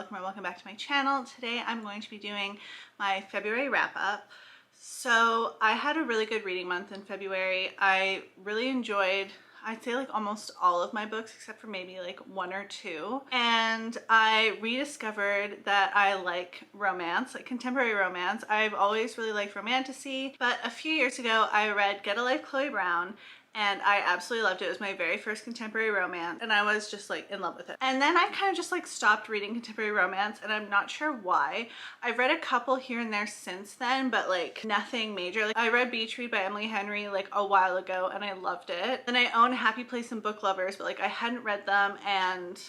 welcome or welcome back to my channel. Today I'm going to be doing my February wrap up. So I had a really good reading month in February. I really enjoyed, I'd say like almost all of my books except for maybe like one or two. And I rediscovered that I like romance, like contemporary romance. I've always really liked romantasy, but a few years ago I read Get a Life, Chloe Brown, and I absolutely loved it. It was my very first contemporary romance and I was just like in love with it. And then I kind of just like stopped reading contemporary romance and I'm not sure why. I've read a couple here and there since then, but like nothing major. Like I read Beach Read by Emily Henry like a while ago and I loved it. And I own Happy Place and Book Lovers, but like I hadn't read them and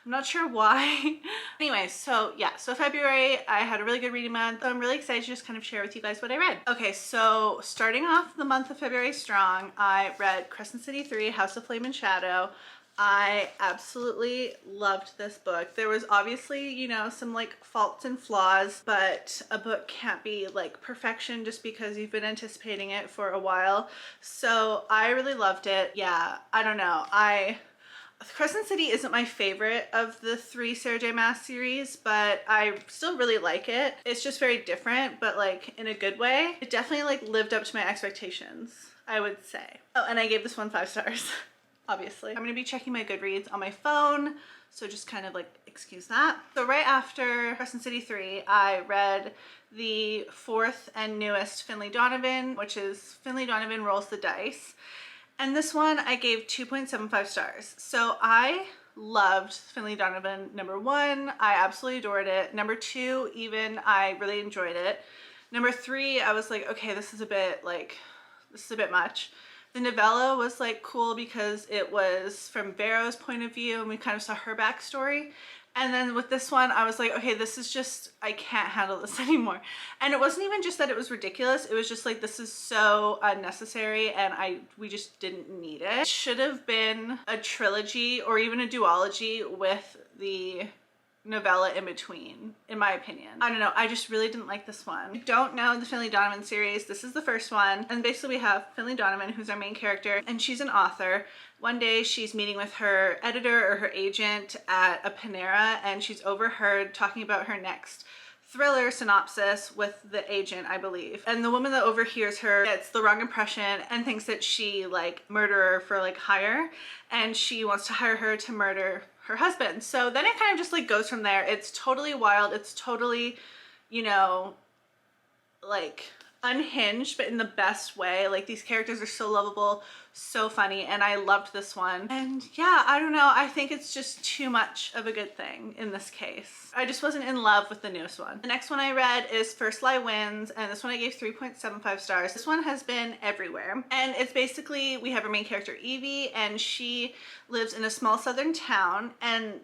I'm not sure why. Anyway, so yeah, so February, I had a really good reading month. I'm really excited to just kind of share with you guys what I read. Okay, so starting off the month of February strong, I read Crescent City 3, House of Flame and Shadow. I absolutely loved this book. There was obviously, you know, some like faults and flaws, but a book can't be like perfection just because you've been anticipating it for a while. So I really loved it. Yeah, I don't know. Crescent City isn't my favorite of the three Sarah J Maas series, but I still really like it. It's just very different, but like in a good way. It definitely like lived up to my expectations, I would say. Oh, and I gave this one 5 stars, obviously. I'm gonna be checking my Goodreads on my phone, so just kind of like excuse that. So right after Crescent City 3, I read the 4th and newest Finlay Donovan, which is Finlay Donovan Rolls the Dice. And this one I gave 2.75 stars. So I loved Finlay Donovan number 1. I absolutely adored it. Number 2, even, I really enjoyed it. Number 3, I was like, okay, this is a bit much. The novella was like cool because it was from Vero's point of view and we kind of saw her backstory. And then with this one, I was like, okay, this is just, I can't handle this anymore. And it wasn't even just that it was ridiculous. It was just like, this is so unnecessary and we just didn't need it. It should have been a trilogy or even a duology with the novella in between, in my opinion. I don't know, I just really didn't like this one. If you don't know the Finlay Donovan series, this is the first one. And basically we have Finlay Donovan, who's our main character, and she's an author. One day she's meeting with her editor or her agent at a Panera and she's overheard talking about her next thriller synopsis with the agent, I believe. And the woman that overhears her gets the wrong impression and thinks that she like murderer for like hire, and she wants to hire her to murder her husband. So then it kind of just like goes from there. It's totally wild. It's totally, you know, like unhinged, but in the best way. Like these characters are so lovable, so funny, and I loved this one. And yeah, I don't know, I think it's just too much of a good thing in this case. I just wasn't in love with the newest one. The next one I read is First Lie Wins, and this one I gave 3.75 stars. This one has been everywhere, and it's basically, we have our main character Evie, and she lives in a small southern town, and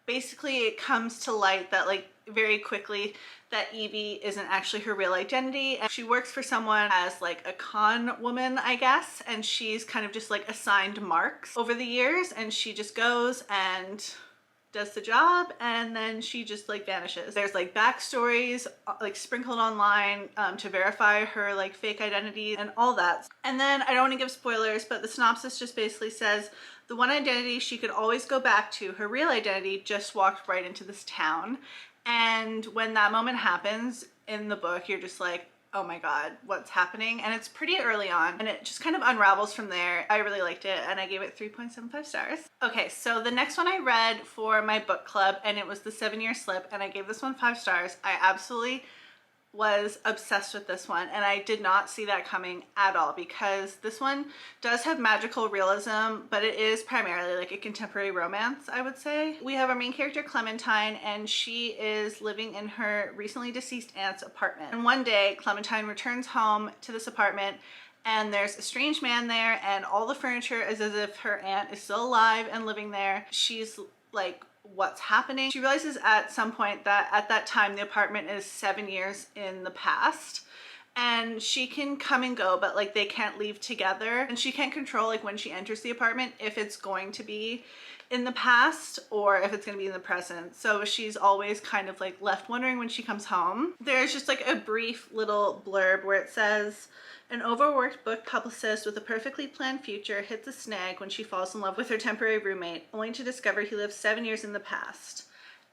basically it comes to light that like very quickly that Evie isn't actually her real identity, and she works for someone as like a con woman, I guess, and she's kind of just like assigned marks over the years, and she just goes and does the job and then she just like vanishes. There's like backstories like sprinkled online to verify her like fake identity and all that. And then I don't want to give spoilers, but the synopsis just basically says the one identity she could always go back to, her real identity, just walked right into this town. And when that moment happens in the book, you're just like, oh my god, what's happening? And it's pretty early on and it just kind of unravels from there. I really liked it and I gave it 3.75 stars. Okay, so the next one I read for my book club, and it was The 7-Year Slip, and I gave this one 5 stars. I absolutely was obsessed with this one, and I did not see that coming at all because this one does have magical realism, but it is primarily like a contemporary romance, I would say. We have our main character Clementine, and she is living in her recently deceased aunt's apartment. And one day Clementine returns home to this apartment and there's a strange man there, and all the furniture is as if her aunt is still alive and living there. She's like, what's happening? She realizes at some point that at that time the apartment is 7 years in the past, and she can come and go, but like they can't leave together, and she can't control like when she enters the apartment if it's going to be in the past or if it's going to be in the present. So she's always kind of like left wondering when she comes home. There's just like a brief little blurb where it says, an overworked book publicist with a perfectly planned future hits a snag when she falls in love with her temporary roommate, only to discover he lives 7 years in the past.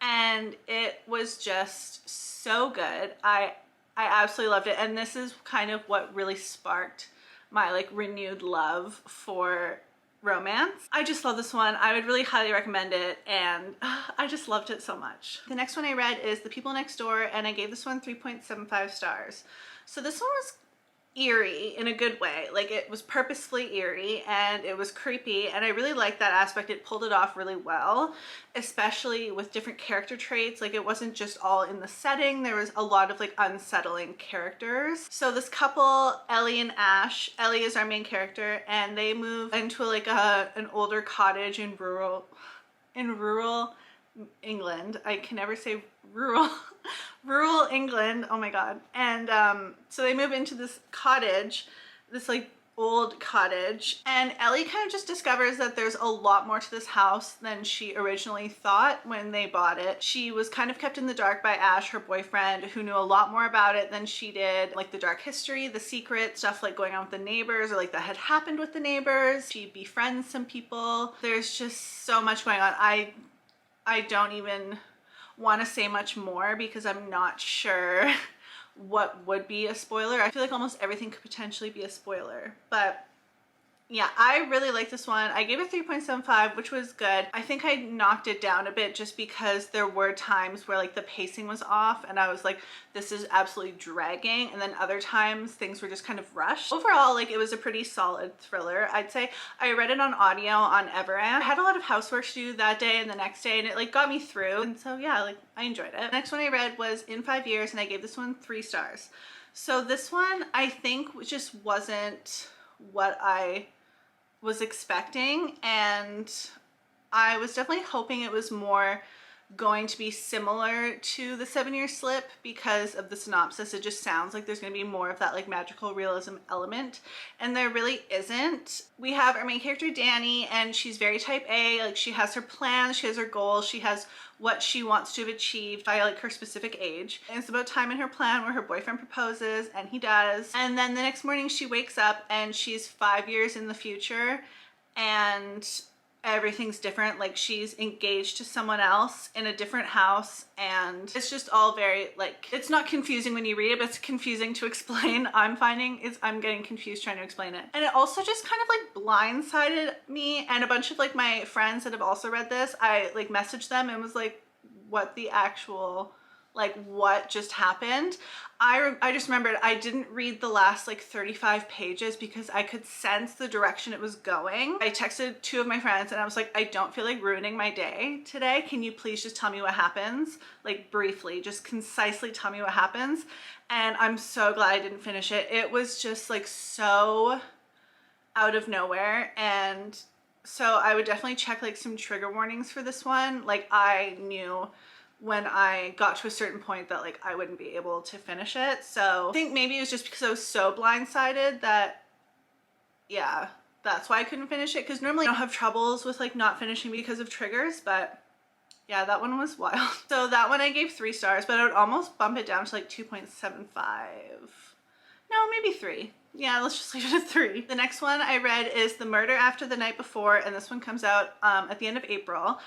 and it was just so good. I absolutely loved it, and this is kind of what really sparked my like renewed love for romance. I just love this one. I would really highly recommend it, and I just loved it so much. The next one I read is The People Next Door, and I gave this one 3.75 stars. So this one was eerie in a good way. Like, it was purposefully eerie and it was creepy, and I really liked that aspect. It pulled it off really well, especially with different character traits. Like, it wasn't just all in the setting. There was a lot of like unsettling characters. So this couple, Ellie and Ash, Ellie is our main character, and they move into like an older cottage in rural England. I can never say rural England, oh my god. And so they move into this cottage, this like old cottage, and Ellie kind of just discovers that there's a lot more to this house than she originally thought when they bought it. She was kind of kept in the dark by Ash, her boyfriend, who knew a lot more about it than she did, like the dark history, the secret stuff like going on with the neighbors, or like that had happened with the neighbors. She befriends some people. There's just so much going on. I don't even want to say much more because I'm not sure what would be a spoiler. I feel like almost everything could potentially be a spoiler, but yeah, I really like this one. I gave it 3.75, which was good. I think I knocked it down a bit just because there were times where like the pacing was off and I was like, this is absolutely dragging. And then other times things were just kind of rushed. Overall, like, it was a pretty solid thriller, I'd say. I read it on audio on Everand. I had a lot of housework to do that day and the next day, and it like got me through. And so yeah, like, I enjoyed it. The next one I read was In 5 Years, and I gave this one 3 stars. So this one I think just wasn't what I was expecting, and I was definitely hoping it was more going to be similar to The 7-Year Slip because of the synopsis. It just sounds like there's going to be more of that like magical realism element, and there really isn't. We have our main character Danny, and she's very type A. Like, she has her plans, she has her goals, she has what she wants to have achieved by like her specific age. And it's about time in her plan where her boyfriend proposes, and he does. And then the next morning she wakes up and she's 5 years in the future, and everything's different. Like, she's engaged to someone else in a different house, and it's just all very like, it's not confusing when you read it, but it's confusing to explain. I'm finding I'm getting confused trying to explain it. And it also just kind of like blindsided me and a bunch of like my friends that have also read this. I like messaged them and was like, what the actual, like, what just happened? I just remembered I didn't read the last like 35 pages because I could sense the direction it was going. I texted 2 of my friends and I was like, I don't feel like ruining my day today. Can you please just tell me what happens? Like, briefly, just concisely tell me what happens. And I'm so glad I didn't finish it. It was just like so out of nowhere, and so I would definitely check like some trigger warnings for this one. Like, I knew when I got to a certain point that like I wouldn't be able to finish it. So I think maybe it was just because I was so blindsided that, yeah, that's why I couldn't finish it. Because normally I don't have troubles with like not finishing because of triggers, but yeah, that one was wild. So that one I gave 3 stars, but I would almost bump it down to like 2.75. No, maybe 3. Yeah, let's just leave it at 3. The next one I read is The Murder After the Night Before, and this one comes out at the end of April.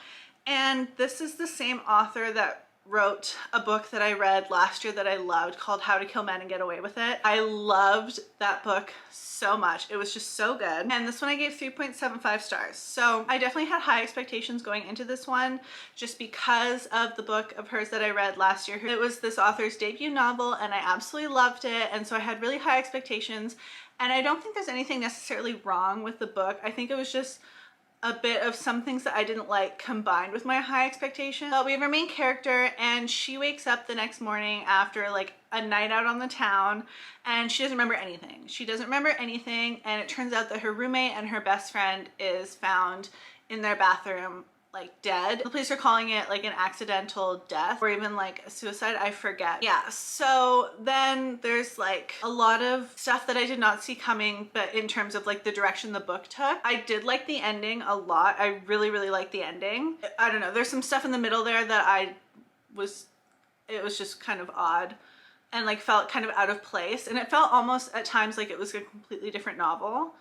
And this is the same author that wrote a book that I read last year that I loved called How to Kill Men and Get Away with It. I loved that book so much. It was just so good. And this one I gave 3.75 stars. So I definitely had high expectations going into this one just because of the book of hers that I read last year. It was this author's debut novel and I absolutely loved it. And so I had really high expectations. And I don't think there's anything necessarily wrong with the book. I think it was just a bit of some things that I didn't like combined with my high expectations. But we have our main character, and she wakes up the next morning after like a night out on the town, and she doesn't remember anything. She doesn't remember anything, and it turns out that her roommate and her best friend is found in their bathroom, like dead. The police are calling it like an accidental death or even like a suicide, I forget. Yeah, so then there's like a lot of stuff that I did not see coming, but in terms of like the direction the book took. I did like the ending a lot. I really, really like the ending. I don't know, there's some stuff in the middle there that it was just kind of odd and like felt kind of out of place, and it felt almost at times like it was a completely different novel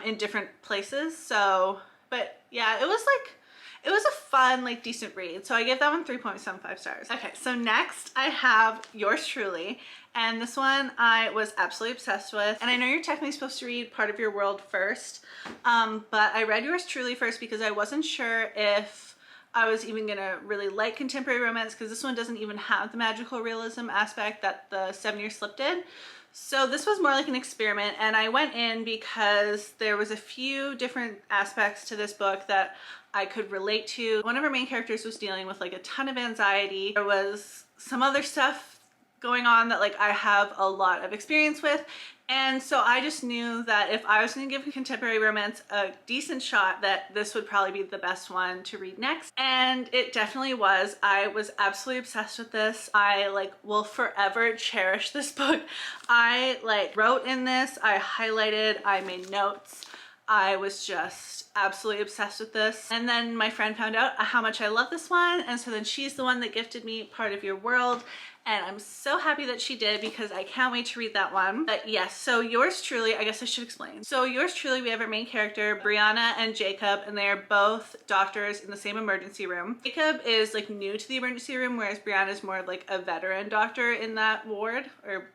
in different places. So, but yeah, it was like, it was a fun, like, decent read. So I gave that one 3.75 stars. Okay, so next I have Yours Truly. And this one I was absolutely obsessed with. And I know you're technically supposed to read Part of Your World first, but I read Yours Truly first because I wasn't sure if I was even gonna really like contemporary romance, because this one doesn't even have the magical realism aspect that the 7 Year Slip did. So this was more like an experiment, and I went in because there was a few different aspects to this book that I could relate to. One of our main characters was dealing with like a ton of anxiety. There was some other stuff going on that like I have a lot of experience with. And so I just knew that if I was going to give contemporary romance a decent shot, that this would probably be the best one to read next. And it definitely was. I was absolutely obsessed with this. I like will forever cherish this book. I like wrote in this, I highlighted, I made notes. I was just absolutely obsessed with this. And then my friend found out how much I love this one. And so then she's the one that gifted me Part of Your World. And I'm so happy that she did, because I can't wait to read that one. But yes, so Yours Truly, I guess I should explain. So Yours Truly, we have our main character, Brianna and Jacob, and they are both doctors in the same emergency room. Jacob is like new to the emergency room, whereas Brianna is more like a veteran doctor in that ward or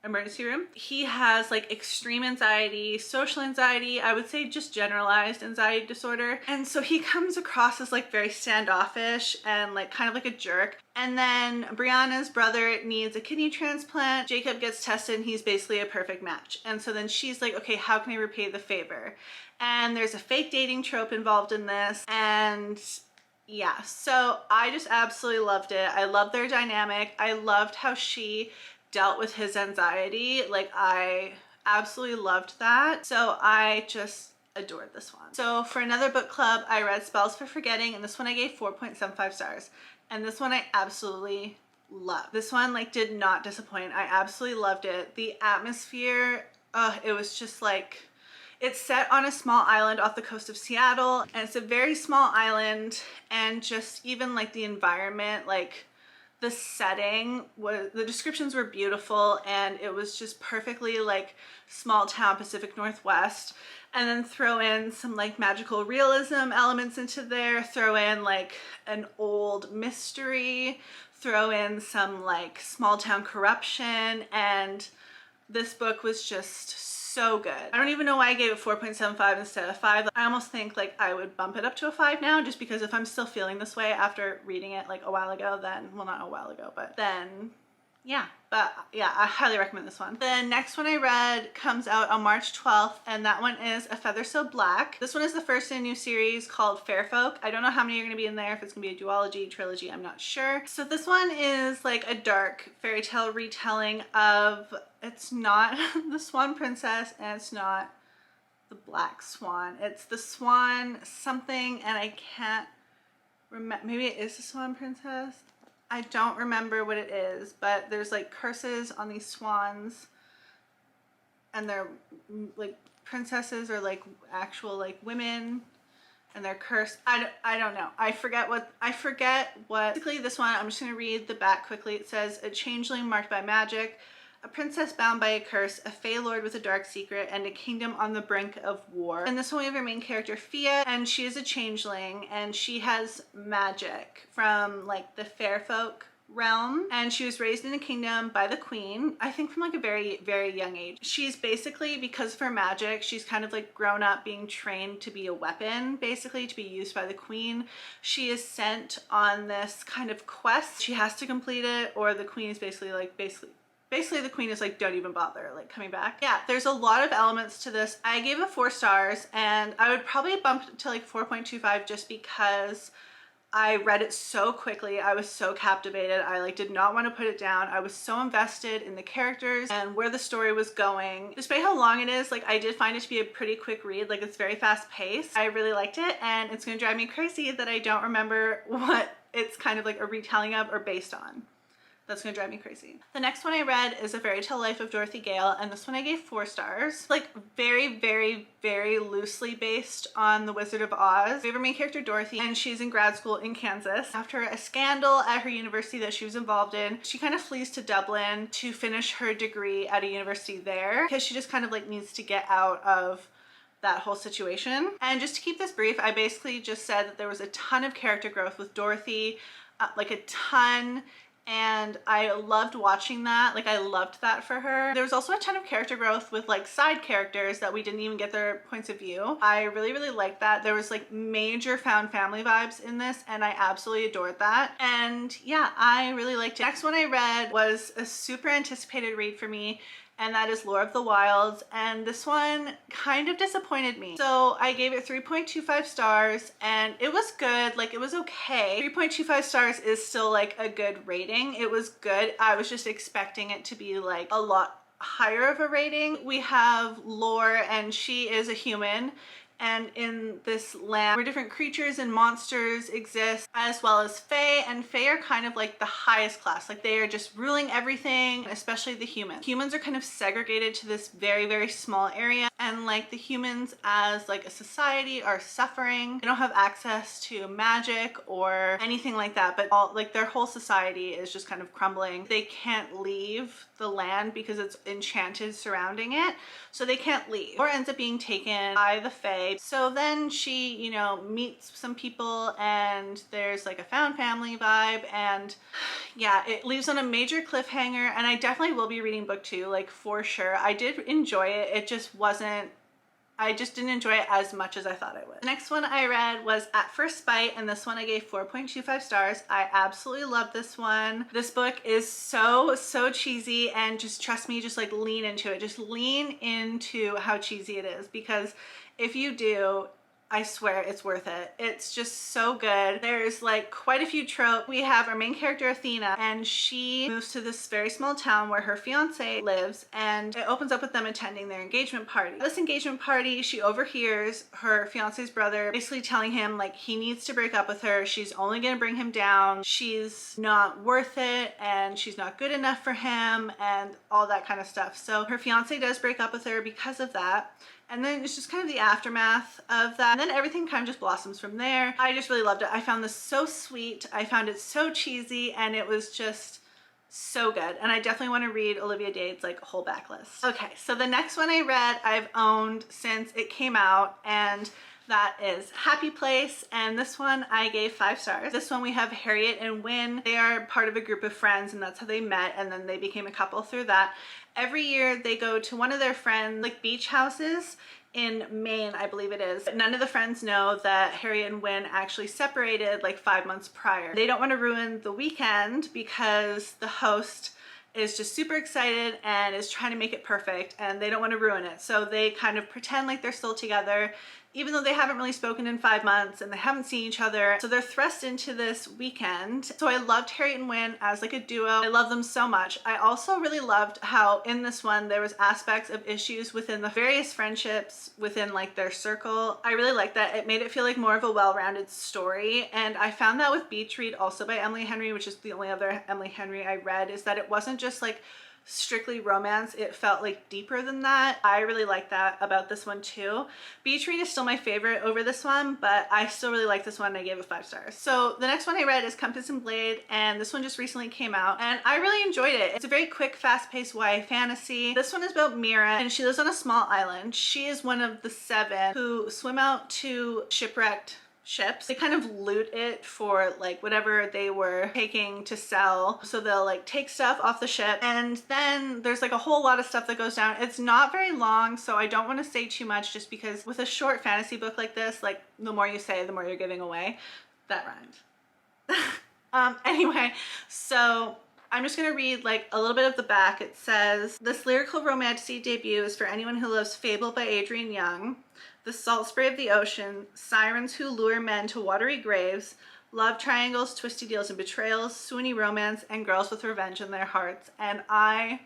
emergency room. He has like extreme anxiety, social anxiety, I would say just generalized anxiety disorder. And so he comes across as like very standoffish and like kind of like a jerk. And then Brianna's brother needs a kidney transplant. Jacob gets tested and he's basically a perfect match. And so then she's like, okay, how can I repay the favor? And there's a fake dating trope involved in this. And yeah, so I just absolutely loved it. I loved their dynamic. I loved how she dealt with his anxiety. Like, I absolutely loved that. So I just adored this one. So for another book club, I read Spells for Forgetting, and this one I gave 4.75 stars. And this one I absolutely loved. This one like did not disappoint. I absolutely loved it. The atmosphere, it was just like, it's set on a small island off the coast of Seattle, and it's a very small island, and just even like the environment, like the setting was, the descriptions were beautiful, and it was just perfectly like small town Pacific Northwest. And then throw in some like magical realism elements into there, throw in like an old mystery, throw in some like small town corruption, and this book was just so good. I don't even know why I gave it 4.75 instead of 5. I almost think like I would bump it up to a 5 now, just because if I'm still feeling this way after reading it like a while ago, then, well, not a while ago, but then yeah. But yeah, I highly recommend this one. The next one I read comes out on March 12th, and that one is A Feather So Black. This one is the first in a new series called Fair Folk. I don't know how many are going to be in there, if it's going to be a duology, trilogy, I'm not sure. So this one is like a dark fairy tale retelling of, it's not the Swan Princess, and it's not the Black Swan. It's the Swan something, and I can't remember. Maybe it is the Swan Princess. I don't remember what it is, but there's like curses on these swans, and they're like princesses or like actual like women, and they're cursed. I don't know. I forget what basically this one, I'm just gonna read the back quickly. It says, a changeling marked by magic, a princess bound by a curse, a fey lord with a dark secret, and a kingdom on the brink of war. And this one we have our main character, Fia, and she is a changeling, and she has magic from like the fair folk realm, and she was raised in a kingdom by the queen, I think from like a very, very young age. She's basically, because of her magic, she's kind of like grown up being trained to be a weapon, basically to be used by the queen. She is sent on this kind of quest. She has to complete it, or the queen is basically the queen is like, don't even bother like coming back. Yeah, there's a lot of elements to this. I gave it 4 stars, and I would probably bump it to like 4.25 just because I read it so quickly. I was so captivated. I like did not want to put it down. I was so invested in the characters and where the story was going. Despite how long it is, like I did find it to be a pretty quick read. Like it's very fast paced. I really liked it, and it's gonna drive me crazy that I don't remember what it's kind of like a retelling of or based on. That's gonna drive me crazy. The next one I read is A Fairy Tale Life of Dorothy Gale, and this one I gave 4 stars. Like very, very, very loosely based on The Wizard of Oz. We have our main character Dorothy, and she's in grad school in Kansas. After a scandal at her university that she was involved in, she kind of flees to Dublin to finish her degree at a university there, because she just kind of like needs to get out of that whole situation. And just to keep this brief, I basically just said that there was a ton of character growth with Dorothy, like a ton, and I loved watching that. Like I loved that for her. There was also a ton of character growth with like side characters that we didn't even get their points of view. I really liked that. There was like major found family vibes in this, and I absolutely adored that. And yeah, I really liked it. Next one I read was a super anticipated read for me, and that is Lore of the Wilds, and this one kind of disappointed me. So I gave it 3.25 stars, and it was good. Like, it was okay. 3.25 stars is still like a good rating. It was good. I was just expecting it to be like a lot higher of a rating. We have Lore, and she is a human, and in this land where different creatures and monsters exist, as well as Fae, and Fae are kind of like the highest class. Like they are just ruling everything, especially the humans. Humans are kind of segregated to this very small area, and like the humans as like a society are suffering. They don't have access to magic or anything like that, but all like their whole society is just kind of crumbling. They can't leave the land because it's enchanted surrounding it, so they can't leave, or ends up being taken by the Fae. So then she, you know, meets some people, and there's like a found family vibe, and yeah, it leaves on a major cliffhanger, and I definitely will be reading book 2, like for sure. I did enjoy it. It just wasn't, I just didn't enjoy it as much as I thought I would. The next one I read was At First Bite, and this one I gave 4.25 stars. I absolutely love this one. This book is so cheesy, and just trust me, just like lean into it. Just lean into how cheesy it is, because if you do, I swear it's worth it. It's just so good. There's like quite a few tropes. We have our main character Athena, and she moves to this very small town where her fiance lives, and it opens up with them attending their engagement party. This engagement party, she overhears her fiance's brother basically telling him like he needs to break up with her. She's only gonna bring him down. She's not worth it, and she's not good enough for him, and all that kind of stuff. So her fiance does break up with her because of that. And then it's just kind of the aftermath of that. And then everything kind of just blossoms from there. I just really loved it. I found this so sweet. I found it so cheesy, and it was just so good. And I definitely want to read Olivia Dade's like whole backlist. Okay, so the next one I read, I've owned since it came out, and that is Happy Place, and this one I gave 5 stars. This one we have Harriet and Wynne. They are part of a group of friends, and that's how they met, and then they became a couple through that. Every year they go to one of their friends' like beach houses in Maine, I believe it is. But none of the friends know that Harriet and Wynne actually separated like 5 months prior. They don't want to ruin the weekend because the host is just super excited and is trying to make it perfect, and they don't want to ruin it. So they kind of pretend like they're still together, even though they haven't really spoken in 5 months and they haven't seen each other. So they're thrust into this weekend. So I loved Harriet and Wynne as like a duo. I love them so much. I also really loved how in this one there was aspects of issues within the various friendships within like their circle. I really liked that. It made it feel like more of a well-rounded story. And I found that with Beach Read, also by Emily Henry, which is the only other Emily Henry I read, is that it wasn't just like strictly romance. It felt like deeper than that. I really like that about this one too. Beach Read is still my favorite over this one, but I still really like this one, and I gave it 5 stars. So the next one I read is Compass and Blade, and this one just recently came out, and I really enjoyed it. It's a very quick, fast-paced YA fantasy. This one is about Mira, and she lives on a small island. She is one of the 7 who swim out to shipwrecked ships. They kind of loot it for like whatever they were taking to sell. So they'll like take stuff off the ship, and then there's like a whole lot of stuff that goes down. It's not very long, so I don't want to say too much, just because with a short fantasy book like this, like the more you say, the more you're giving away. That rhymed. Anyway, so I'm just gonna read like a little bit of the back. It says, this lyrical romantasy debut is for anyone who loves Fable by Adrienne Young, the salt spray of the ocean, sirens who lure men to watery graves, love triangles, twisty deals and betrayals, swoony romance, and girls with revenge in their hearts. And I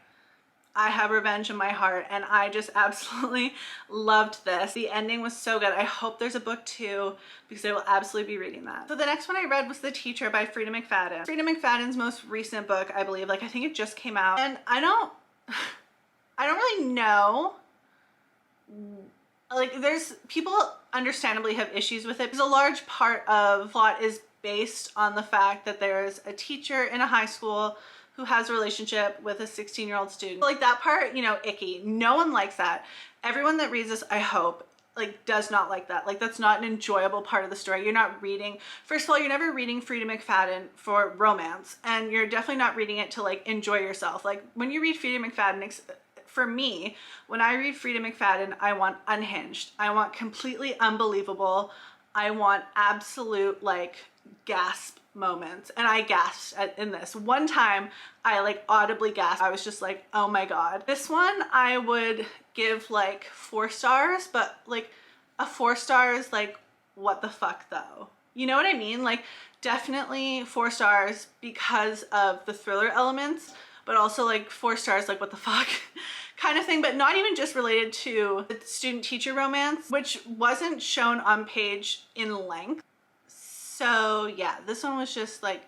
have revenge in my heart, and I just absolutely loved this. The ending was so good. I hope there's a book 2, because I will absolutely be reading that. So the next one I read was The Teacher by Frida McFadden. Frida McFadden's most recent book, I believe. Like, I think it just came out, and I don't really know. Like, there's people understandably have issues with it, because a large part of plot is based on the fact that there's a teacher in a high school who has a relationship with a 16-year-old student. Like, that part, you know, icky. No one likes that. Everyone that reads this, I hope, like does not like that. Like that's not an enjoyable part of the story. You're not reading, first of all, you're never reading Frida McFadden for romance, and you're definitely not reading it to like enjoy yourself. Like when you read Frida McFadden, for me, when I read Frida McFadden, I want unhinged. I want completely unbelievable. I want absolute like gasp moments, and I gasped in this. One time I like audibly gasped. I was just like, oh my god. This one I would give like 4 stars, but like a 4 stars like what the fuck though, you know what I mean? Like definitely 4 stars because of the thriller elements, but also like 4 stars like what the fuck kind of thing, but not even just related to the student-teacher romance, which wasn't shown on page in length. So yeah, this one was just like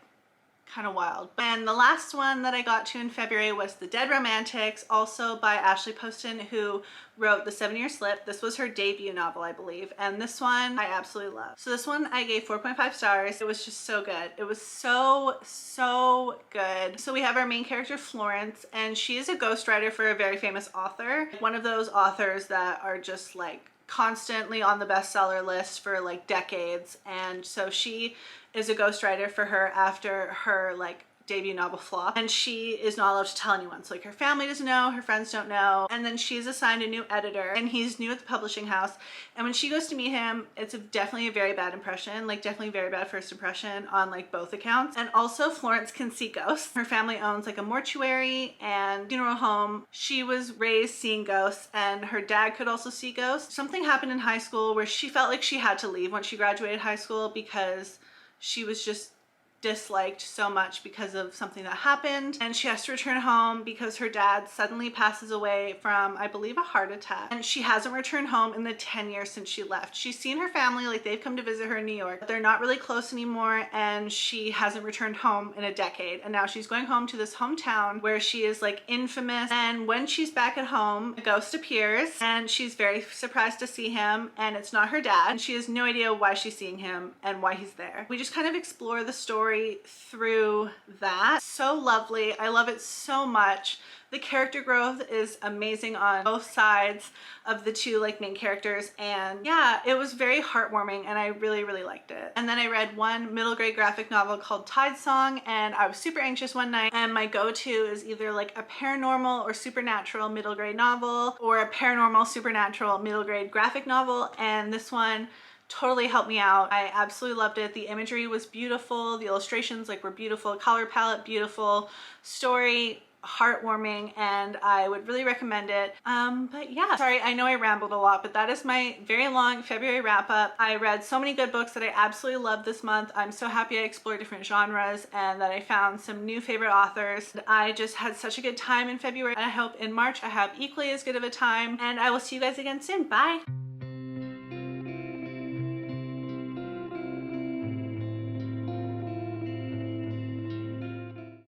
kind of wild. And the last one that I got to in February was The Dead Romantics, also by Ashley Poston, who wrote The 7-Year Slip. This was her debut novel, I believe, and this one I absolutely love. So this one I gave 4.5 stars. It was just so good. It was so good. So we have our main character Florence, and she is a ghostwriter for a very famous author. One of those authors that are just like constantly on the bestseller list for like decades, and so she is a ghostwriter for her after her like debut novel flop, and she is not allowed to tell anyone. So like her family doesn't know, her friends don't know, and then she's assigned a new editor, and he's new at the publishing house, and when she goes to meet him, it's definitely a very bad impression, like definitely very bad first impression on like both accounts. And also Florence can see ghosts. Her family owns like a mortuary and funeral home. She was raised seeing ghosts, and her dad could also see ghosts. Something happened in high school where she felt like she had to leave when she graduated high school because she was just disliked so much because of something that happened, and she has to return home because her dad suddenly passes away from, I believe, a heart attack, and she hasn't returned home in the 10 years since she left. She's seen her family, like they've come to visit her in New York, but they're not really close anymore, and she hasn't returned home in a decade, and now she's going home to this hometown where she is like infamous. And when she's back at home, a ghost appears, and she's very surprised to see him, and it's not her dad, and she has no idea why she's seeing him and why he's there. We just kind of explore the story through that. So lovely. I love it so much. The character growth is amazing on both sides of the two like main characters, and yeah, it was very heartwarming, and I really liked it. And then I read one middle grade graphic novel called Tide Song, and I was super anxious one night, and my go-to is either like a paranormal or supernatural middle grade novel or a paranormal supernatural middle grade graphic novel, and this one totally helped me out. I absolutely loved it. The imagery was beautiful, the illustrations like were beautiful, color palette beautiful, story heartwarming, and I would really recommend it. But yeah, sorry, I know I rambled a lot, but that is my very long February wrap up. I read so many good books that I absolutely loved this month. I'm so happy I explored different genres and that I found some new favorite authors. I just had such a good time in February, and I hope in March I have equally as good of a time, and I will see you guys again soon. Bye!